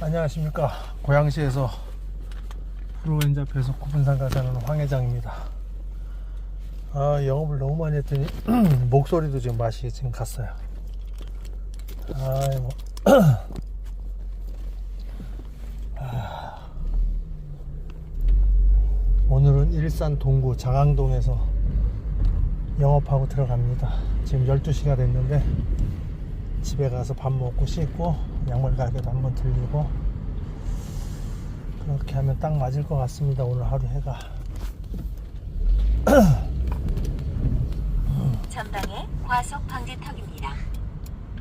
안녕하십니까. 고양시에서 프루엔자 배속 구분상 가자는 황 회장입니다. 영업을 너무 많이 했더니 목소리도 지금 맛이 지금 갔어요. 아이고. 오늘은 일산 동구 장항동에서 영업하고 들어갑니다. 지금 12시가 됐는데 집에 가서 밥 먹고 씻고 양말 가게도 한번 들리고 그렇게 하면 딱 맞을 것 같습니다. 오늘 하루 해가. 전방에 과속 방지턱입니다.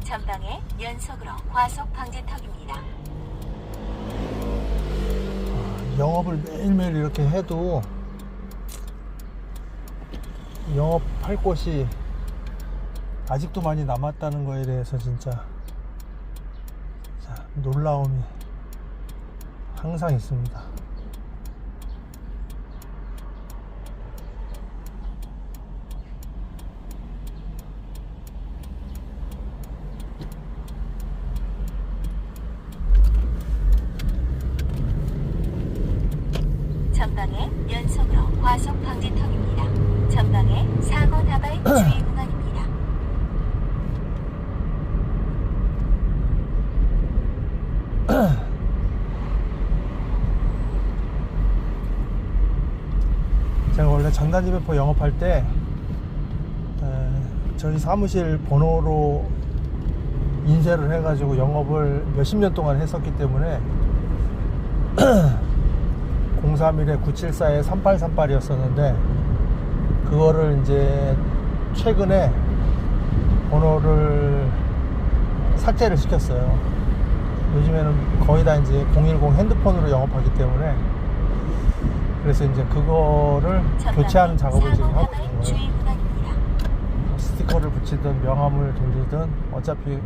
전방에 연속으로 과속 방지턱입니다. 영업을 매일매일 이렇게 해도 영업할 곳이 아직도 많이 남았다는 거에 대해서 진짜 놀라움이 항상 있습니다. 전방에 연속으로 과속 방지턱입니다. 전방에 사고 다발 주의 구간입니다. 제가 원래 전단지 배포 영업할 때 저희 사무실 번호로 인쇄를 해가지고 영업을 몇십 년 동안 했었기 때문에 031에 974에 3838이었었는데 그거를 이제 최근에 번호를 삭제를 시켰어요. 요즘에는 거의 다 이제 010 핸드폰으로 영업하기 때문에 그래서 이제 그거를 교체하는 작업을 지금 하고 있는 거예요. 스티커를 붙이든 명함을 돌리든 어차피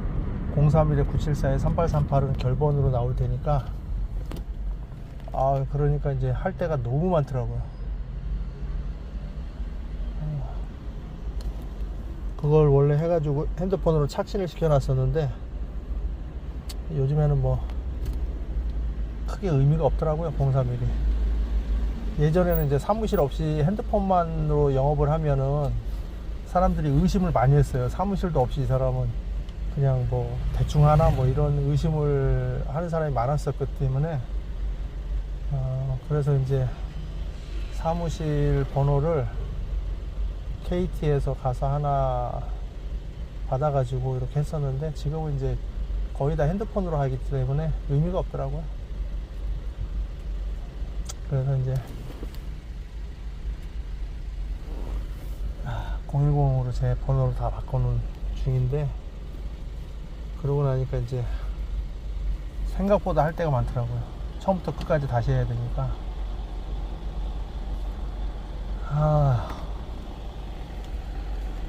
031에 974에 3838은 결번으로 나올 테니까 그러니까 이제 할 때가 너무 많더라고요. 그걸 원래 해가지고 핸드폰으로 착신을 시켜놨었는데 요즘에는 뭐 크게 의미가 없더라고요. 031이 예전에는 이제 사무실 없이 핸드폰만으로 영업을 하면은 사람들이 의심을 많이 했어요. 사무실도 없이 이 사람은 그냥 뭐 대충 하나 뭐 이런 의심을 하는 사람이 많았었기 때문에 그래서 이제 사무실 번호를 KT에서 가서 하나 받아가지고 이렇게 했었는데 지금은 이제 거의 다 핸드폰으로 하기 때문에 의미가 없더라고요. 그래서 이제 010으로 제 번호를 다 바꿔놓은 중인데 그러고 나니까 이제 생각보다 할 때가 많더라고요. 처음부터 끝까지 다시 해야 되니까.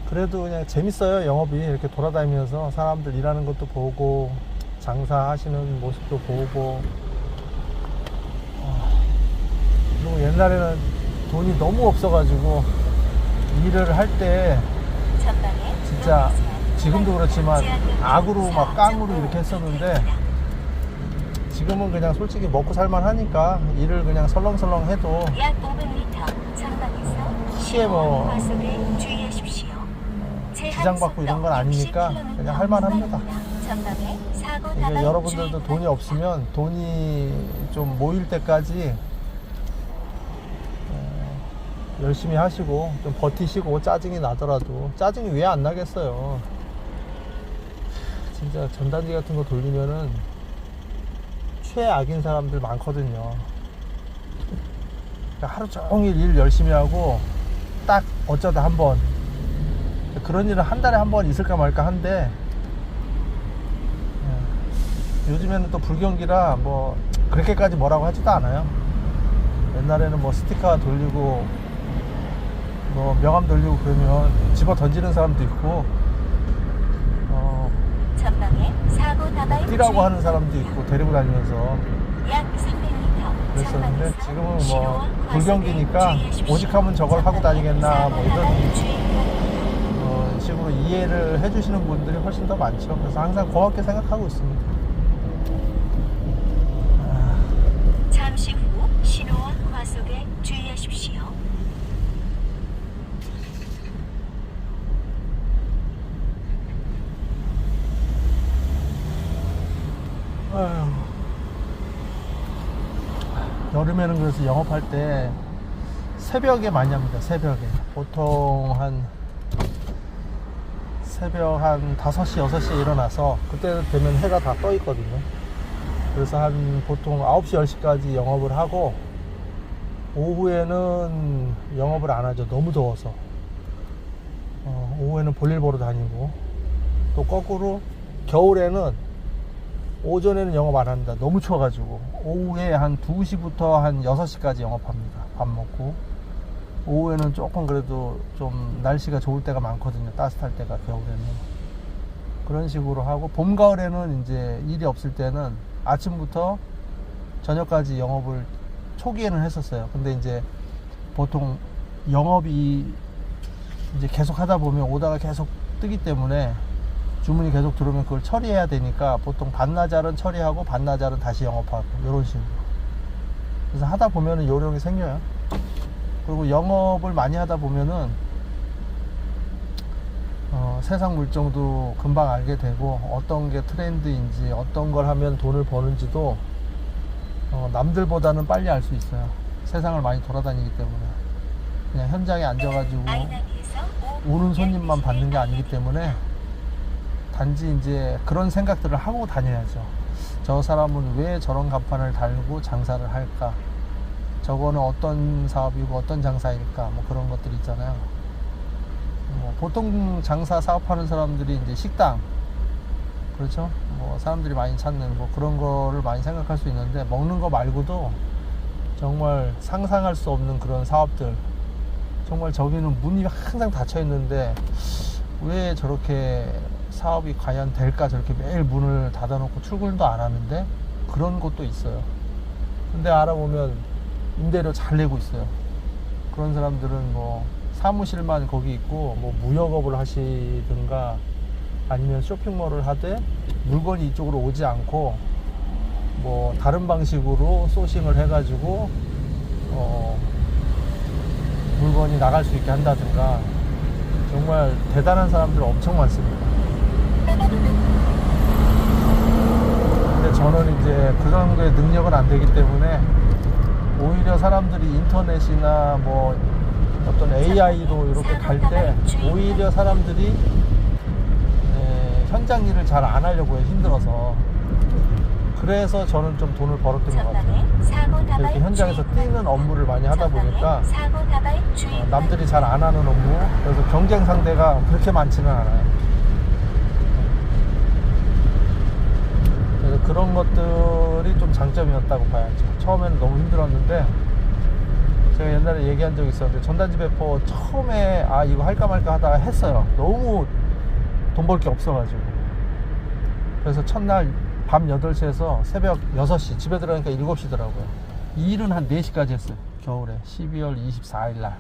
그래도 그냥 재밌어요. 영업이 이렇게 돌아다니면서 사람들 일하는 것도 보고 장사하시는 모습도 보고 그리고 옛날에는 돈이 너무 없어가지고 일을 할 때 진짜 지금도 그렇지만 악으로 막 깡으로 이렇게 했었는데 지금은 그냥 솔직히 먹고 살만 하니까 일을 그냥 설렁설렁 해도 크게 뭐 지장받고 이런 건 아니니까 그냥 할만합니다. 이게 여러분들도 돈이 없으면 돈이 좀 모일 때까지 열심히 하시고 좀 버티시고 짜증이 나더라도 짜증이 왜 안 나겠어요. 진짜 전단지 같은 거 돌리면은 최악인 사람들 많거든요. 그러니까 하루 종일 일 열심히 하고 딱 어쩌다 한번 그런 일은 한 달에 한 번 있을까 말까 한데 요즘에는 또 불경기라 뭐 그렇게까지 뭐라고 하지도 않아요. 옛날에는 뭐 스티커 돌리고 뭐 명함 돌리고 그러면 집어 던지는 사람도 있고 뛰라고 하는 사람도 있고 데리고 다니면서 그랬었는데 지금은 뭐 불경기니까 오직 하면 저걸 하고 다니겠나 뭐 이런 식으로 이해를 해주시는 분들이 훨씬 더 많죠. 그래서 항상 고맙게 생각하고 있습니다. 잠시 후 신호와 과속에 주의하십시오. 아휴. 여름에는 그래서 영업할 때 새벽에 많이 합니다. 새벽에 보통 새벽 한 5시 6시에 일어나서 그때 되면 해가 다 떠 있거든요. 그래서 보통 9시 10시까지 영업을 하고 오후에는 영업을 안 하죠. 너무 더워서. 오후에는 볼일 보러 다니고, 또 거꾸로 겨울에는 오전에는 영업 안 합니다. 너무 추워가지고 오후에 한 2시부터 한 6시까지 영업합니다. 밥 먹고. 오후에는 조금 그래도 좀 날씨가 좋을 때가 많거든요. 따뜻할 때가 겨울에는. 그런 식으로 하고, 봄 가을에는 이제 일이 없을 때는 아침부터 저녁까지 영업을 초기에는 했었어요. 근데 이제 보통 영업이 이제 계속 하다 보면 오다가 계속 뜨기 때문에 주문이 계속 들어오면 그걸 처리해야 되니까 보통 반나절은 처리하고 반나절은 다시 영업하고, 이런 식으로. 그래서 하다 보면은 요령이 생겨요. 그리고 영업을 많이 하다 보면은 세상 물정도 금방 알게 되고, 어떤 게 트렌드인지, 어떤 걸 하면 돈을 버는지도 남들보다는 빨리 알 수 있어요. 세상을 많이 돌아다니기 때문에. 그냥 현장에 앉아가지고 오는 손님만 받는 게 아니기 때문에, 단지 이제 그런 생각들을 하고 다녀야죠. 저 사람은 왜 저런 간판을 달고 장사를 할까? 저거는 어떤 사업이고 어떤 장사일까? 뭐 그런 것들 있잖아요. 보통 장사 사업하는 사람들이 이제 식당, 그렇죠? 뭐 사람들이 많이 찾는 뭐 그런 거를 많이 생각할 수 있는데, 먹는 거 말고도 정말 상상할 수 없는 그런 사업들, 정말 저기는 문이 항상 닫혀 있는데 왜 저렇게 사업이 과연 될까? 저렇게 매일 문을 닫아놓고 출근도 안 하는데, 그런 곳도 있어요. 근데 알아보면 임대료 잘 내고 있어요. 그런 사람들은 뭐 사무실만 거기 있고, 뭐 무역업을 하시든가 아니면 쇼핑몰을 하되 물건이 이쪽으로 오지 않고 뭐 다른 방식으로 소싱을 해가지고 물건이 나갈 수 있게 한다든가, 정말 대단한 사람들 엄청 많습니다. 근데 저는 이제 그 정도의 능력은 안 되기 때문에, 오히려 사람들이 인터넷이나 뭐 어떤 AI로 이렇게 갈 때 오히려 사람들이 현장 일을 잘 안 하려고 해요. 힘들어서. 그래서 저는 좀 돈을 벌었던 것 같아요. 이렇게 현장에서 뛰는 업무를 많이 하다 보니까 남들이 잘 안 하는 업무, 그래서 경쟁 상대가 그렇게 많지는 않아요. 그래서 그런 것들이 좀 장점이었다고 봐야죠. 처음에는 너무 힘들었는데, 제가 옛날에 얘기한 적이 있었는데, 전단지 배포 처음에 이거 할까 말까 하다가 했어요. 너무 돈 벌 게 없어가지고. 그래서 첫날 밤 8시에서 새벽 6시 집에 들어가니까 7시더라고요. 이 일은 한 4시까지 했어요. 겨울에 12월 24일날.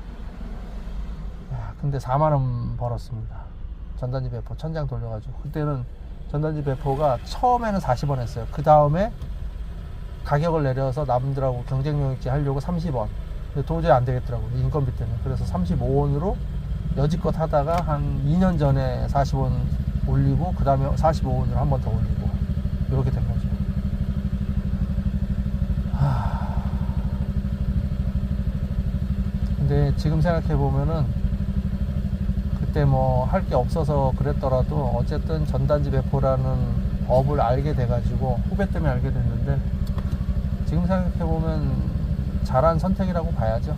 근데 4만원 벌었습니다. 전단지 배포 천장 돌려가지고. 그때는 전단지 배포가 처음에는 40원 했어요. 그 다음에 가격을 내려서 남들하고 경쟁력 있게 하려고 30원. 근데 도저히 안 되겠더라고요. 인건비 때문에. 그래서 35원으로 여지껏 하다가 한 2년 전에 40원 올리고, 그 다음에 45원으로 한 번 더 올리고, 이렇게 된 거죠. 근데 지금 생각해 보면은 그때 뭐 할 게 없어서 그랬더라도 어쨌든 전단지 배포라는 업을 알게 돼가지고, 후배 때문에 알게 됐는데, 지금 생각해 보면 잘한 선택이라고 봐야죠.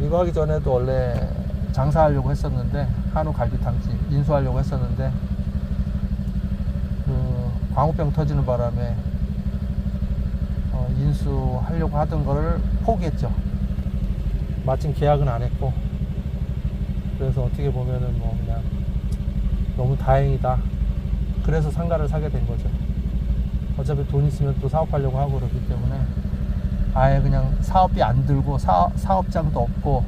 이거 하기 전에도 원래 장사하려고 했었는데, 한우 갈비탕집 인수하려고 했었는데, 광우병 터지는 바람에 인수하려고 하던 거를 포기했죠. 마침 계약은 안 했고. 그래서 어떻게 보면은 뭐 그냥 너무 다행이다. 그래서 상가를 사게 된 거죠. 어차피 돈 있으면 또 사업하려고 하고 그러기 때문에 아예 그냥 사업비 안 들고 사업장도 없고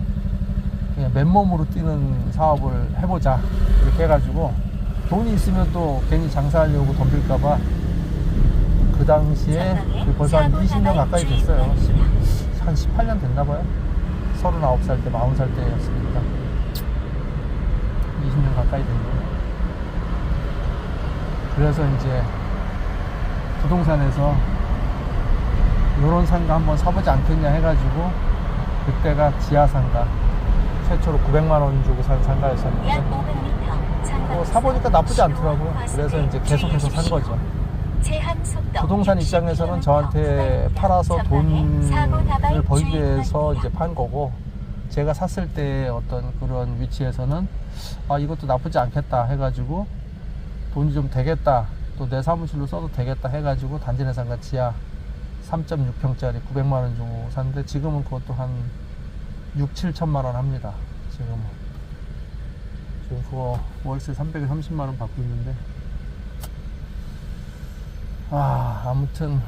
그냥 맨몸으로 뛰는 사업을 해보자 이렇게 해가지고, 돈이 있으면 또 괜히 장사하려고 덤빌까봐 그 당시에 벌써 한 20년 가까이 됐어요. 한 18년 됐나봐요. 39살 때, 40살 때였으니까 20년 가까이 됐네요. 그래서 이제 부동산에서 요런 상가 한번 사보지 않겠냐 해가지고 그때가 지하상가 최초로 900만원 주고 산 상가였었는데 약 500m 사보니까 나쁘지 않더라고요. 그래서 이제 계속해서 산 거죠. 부동산 입장에서는 저한테 팔아서 돈을 벌기 위해서 이제 판 거고, 제가 샀을 때 어떤 그런 위치에서는 아 이것도 나쁘지 않겠다 해가지고 돈이 좀 되겠다, 또 내 사무실로 써도 되겠다 해가지고 단지 내상가 지하 3.6평짜리 900만원 주고 샀는데 지금은 그것도 한 6, 7천만원 합니다. 지금 그거 월세 330만원 받고 있는데, 아무튼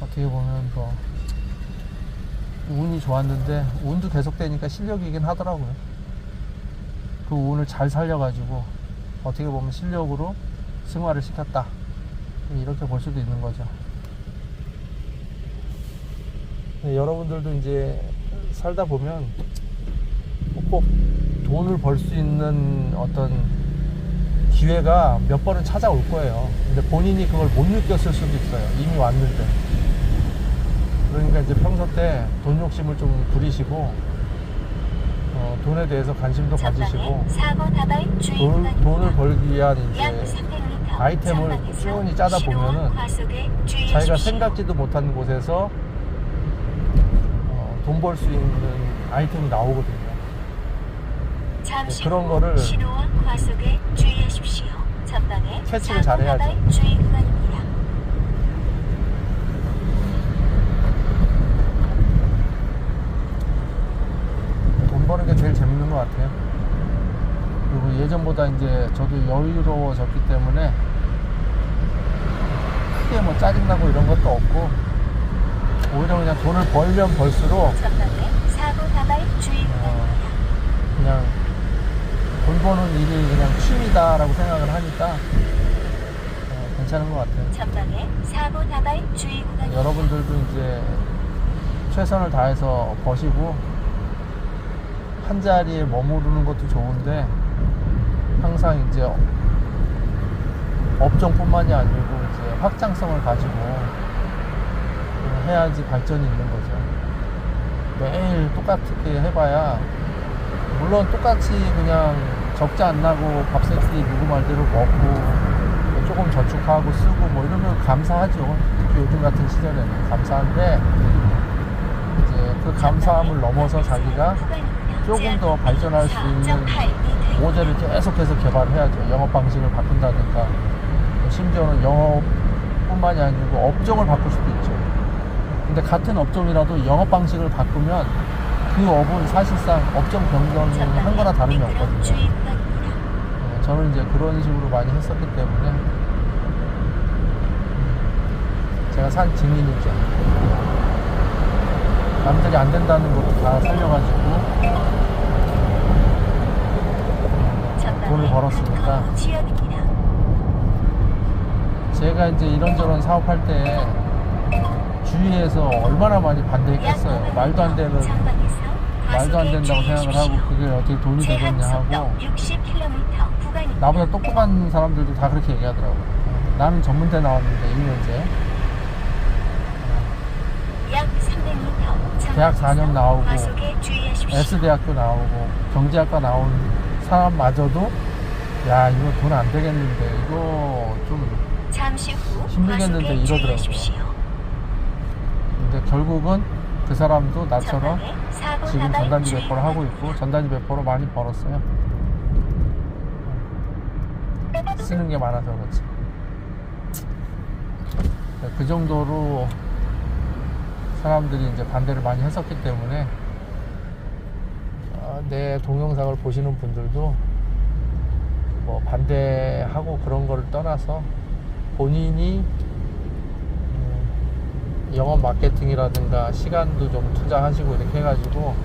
어떻게 보면 뭐 운이 좋았는데, 운도 계속되니까 실력이긴 하더라고요. 그 운을 잘 살려가지고 어떻게 보면 실력으로 승화를 시켰다, 이렇게 볼 수도 있는 거죠. 네, 여러분들도 이제 살다 보면 꼭 돈을 벌 수 있는 어떤 기회가 몇 번은 찾아올 거예요. 근데 본인이 그걸 못 느꼈을 수도 있어요. 이미 왔는데. 그러니까 이제 평소 때 돈 욕심을 좀 부리시고, 돈에 대해서 관심도 가지시고, 돈을 벌기 위한 이제 아이템을 꾸준히 짜다 보면은 자기가 생각지도 못한 곳에서 돈 벌 수 있는 아이템이 나오거든요. 그런 거를 캐치를 잘 해야죠. 돈 버는 게 제일 재밌는 것 같아요. 그리고 예전보다 이제 저도 여유로워졌기 때문에 크게 뭐 짜증나고 이런 것도 없고, 오히려 그냥 돈을 벌면 벌수록 그냥 돈 버는 일이 그냥 취미다라고 생각을 하니까 괜찮은 것 같아요. 여러분들도 이제 최선을 다해서 버시고 한 자리에 머무르는 것도 좋은데, 항상 이제 업종뿐만이 아니고 이제 확장성을 가지고 해야지 발전이 있는 거죠. 매일 똑같게 해봐야, 물론 똑같이 그냥 적자 안 나고 밥 세 끼 누구 말대로 먹고 조금 저축하고 쓰고 뭐 이러면 감사하죠. 특히 요즘 같은 시절에는 감사한데, 이제 그 감사함을 넘어서 자기가 조금 더 발전할 수 있는 모델을 계속해서 개발해야죠. 영업 방식을 바꾼다든가, 심지어는 영업뿐만이 아니고 업종을 바꿀 수도 있죠. 근데 같은 업종이라도 영업 방식을 바꾸면 그 업은 사실상 업종 변경이 한 거나 다름이 없거든요. 저는 이제 그런 식으로 많이 했었기 때문에 제가 산 증인이죠. 남들이 안 된다는 것도 다 살려가지고 돈을 벌었으니까, 제가 이제 이런저런 사업할 때 주위에서 얼마나 많이 반대했겠어요. 말도 안 된다고 생각을 하고 그게 어떻게 돈이 되겠냐 하고, 나보다 똑똑한 사람들도 다 그렇게 얘기하더라고요. 나는 전문대 나왔는데 2년제 대학 4년 나오고 S대학교 나오고 경제학과 나온 사람마저도 야 이거 돈 안 되겠는데, 이거 좀 힘들겠는데 이러더라고요. 근데 결국은 그 사람도 나처럼 지금 전단지 배포를 하고 있고, 전단지 배포로 많이 벌었어요. 쓰는 게 많아서 그렇지. 그 정도로 사람들이 이제 반대를 많이 했었기 때문에, 내 동영상을 보시는 분들도 뭐 반대하고 그런 거를 떠나서 본인이 영업 마케팅이라든가 시간도 좀 투자하시고 이렇게 해가지고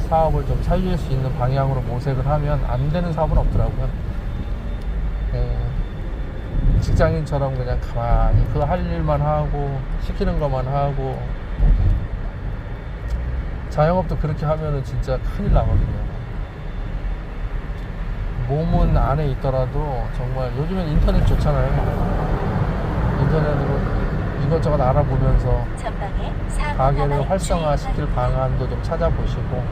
사업을 좀 살릴 수 있는 방향으로 모색을 하면 안 되는 사업은 없더라고요. 직장인처럼 그냥 가만히 그 할 일만 하고 시키는 것만 하고, 자영업도 그렇게 하면은 진짜 큰일 나거든요. 몸은 안에 있더라도 정말 요즘엔 인터넷 좋잖아요. 인터넷으로 이것저것 알아보면서 전방에 사고 가게를 나발 활성화시킬 주의 방안도 좀 찾아보시고,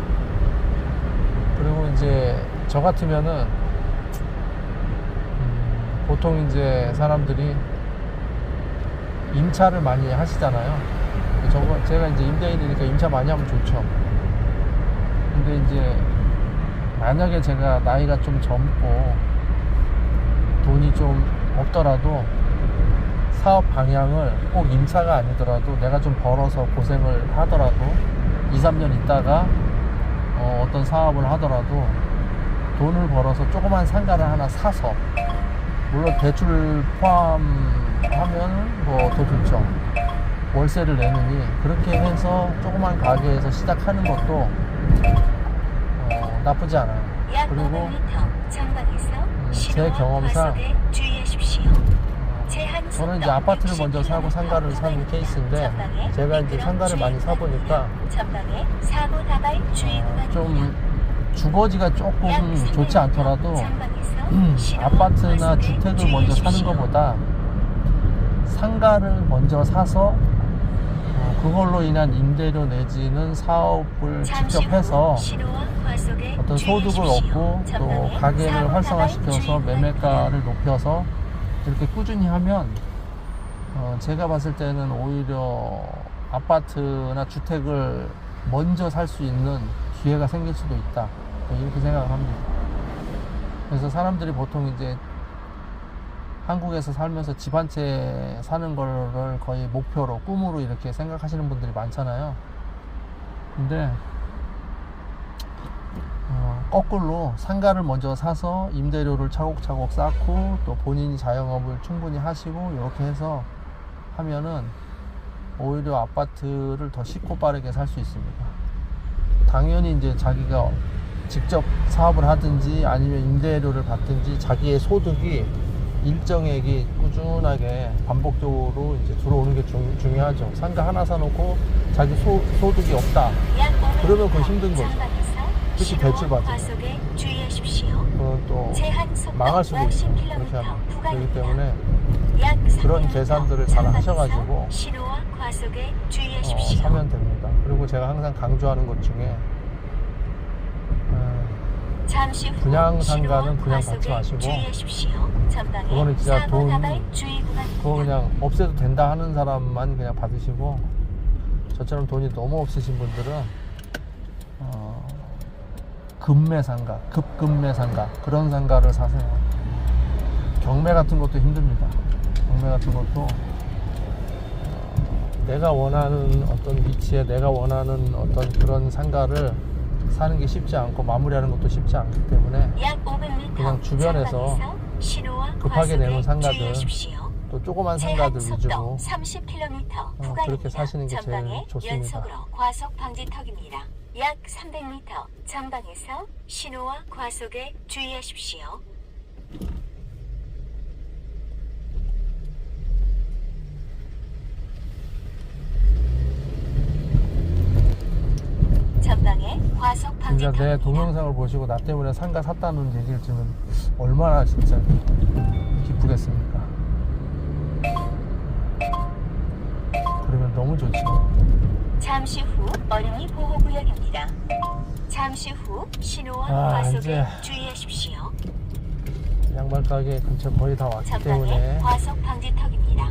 그리고 이제 저 같으면은 보통 이제 사람들이 임차를 많이 하시잖아요. 제가 이제 임대인이니까 임차 많이 하면 좋죠. 근데 이제 만약에 제가 나이가 좀 젊고 돈이 좀 없더라도 사업 방향을 꼭 임차가 아니더라도 내가 좀 벌어서 고생을 하더라도 2, 3년 있다가 어떤 사업을 하더라도 돈을 벌어서 조그만 상가를 하나 사서, 물론 대출 포함하면 뭐 더 좋죠. 월세를 내느니 그렇게 해서 조그만 가게에서 시작하는 것도 나쁘지 않아요. 약 그리고 500m 전방에서 제 경험상 과속에 주의하십시오. 저는 이제 아파트를 먼저 사고 상가를 사는 케이스인데, 제가 이제 상가를 많이 사보니까 전방에 사고 다발 주의 구간입니다. 좀 주거지가 조금 좋지 않더라도 전방에서 아파트나 과속에 주택을 먼저 사는 주의하십시오. 것보다 상가를 먼저 사서 그걸로 인한 임대료 내지는 사업을 잠시 직접 후 해서 신호와 과속에 어떤 소득을 주의하십시오. 얻고 또 전방에 가게를 사고 활성화시켜서 다발 주의 매매가를 높여서 이렇게 꾸준히 하면 제가 봤을 때는 오히려 아파트나 주택을 먼저 살 수 있는 기회가 생길 수도 있다, 이렇게 생각을 합니다. 그래서 사람들이 보통 이제 한국에서 살면서 집 한 채 사는 거를 거의 목표로, 꿈으로 이렇게 생각하시는 분들이 많잖아요. 근데 거꾸로 상가를 먼저 사서 임대료를 차곡차곡 쌓고 또 본인이 자영업을 충분히 하시고 이렇게 해서 하면은 오히려 아파트를 더 쉽고 빠르게 살 수 있습니다. 당연히 이제 자기가 직접 사업을 하든지 아니면 임대료를 받든지 자기의 소득이 일정액이 꾸준하게 반복적으로 이제 들어오는 게 중요하죠. 상가 하나 사놓고 자기 소득이 없다, 그러면 그거 힘든 거죠. 특히 대출받으면 과속에 주의하십시오. 그건 또 제한 속도 망할 수도 있어요. 50km 그렇게 하면. 그렇기 구간입니다. 때문에 약 그런 300m 계산들을 잘 전방에서 하셔가지고 신호와 과속에 주의하십시오. 사면 됩니다. 그리고 제가 항상 강조하는 것 중에 잠시 후 분양 상가는 신호와 분양 받지 과속에 마시고, 주의하십시오. 전방에 그거는 진짜 사고 돈 다발 주의 구간입니다. 그거 그냥 없애도 된다 하는 사람만 그냥 받으시고, 저처럼 돈이 너무 없으신 분들은 급매 상가, 급급매 상가, 그런 상가를 사세요. 경매 같은 것도 힘듭니다. 경매 같은 것도 내가 원하는 어떤 위치에 내가 원하는 어떤 그런 상가를 사는 게 쉽지 않고 마무리하는 것도 쉽지 않기 때문에 약 500m 그냥 주변에서 전방에서 신호와 급하게 내놓은 과속에 상가들, 주의하십시오. 또 조그만 제한 상가들 속도 위주로 30km 구간입니다. 그렇게 사시는 게 제일 전방에 좋습니다. 연속으로 과속 방지턱입니다. 약 300m 전방에서 신호와 과속에 주의하십시오. 전방에 과속 진짜 방지턱입니다. 내 동영상을 보시고 나 때문에 상가 샀다는 얘기를 들으면 얼마나 진짜 기쁘겠습니까? 그러면 너무 좋죠. 잠시 후 어린이 보호구역입니다. 잠시 후 신호와 과속에 이제 주의하십시오. 양말 가게 근처 거의 다 왔기 전방에 때문에 과속 방지턱입니다.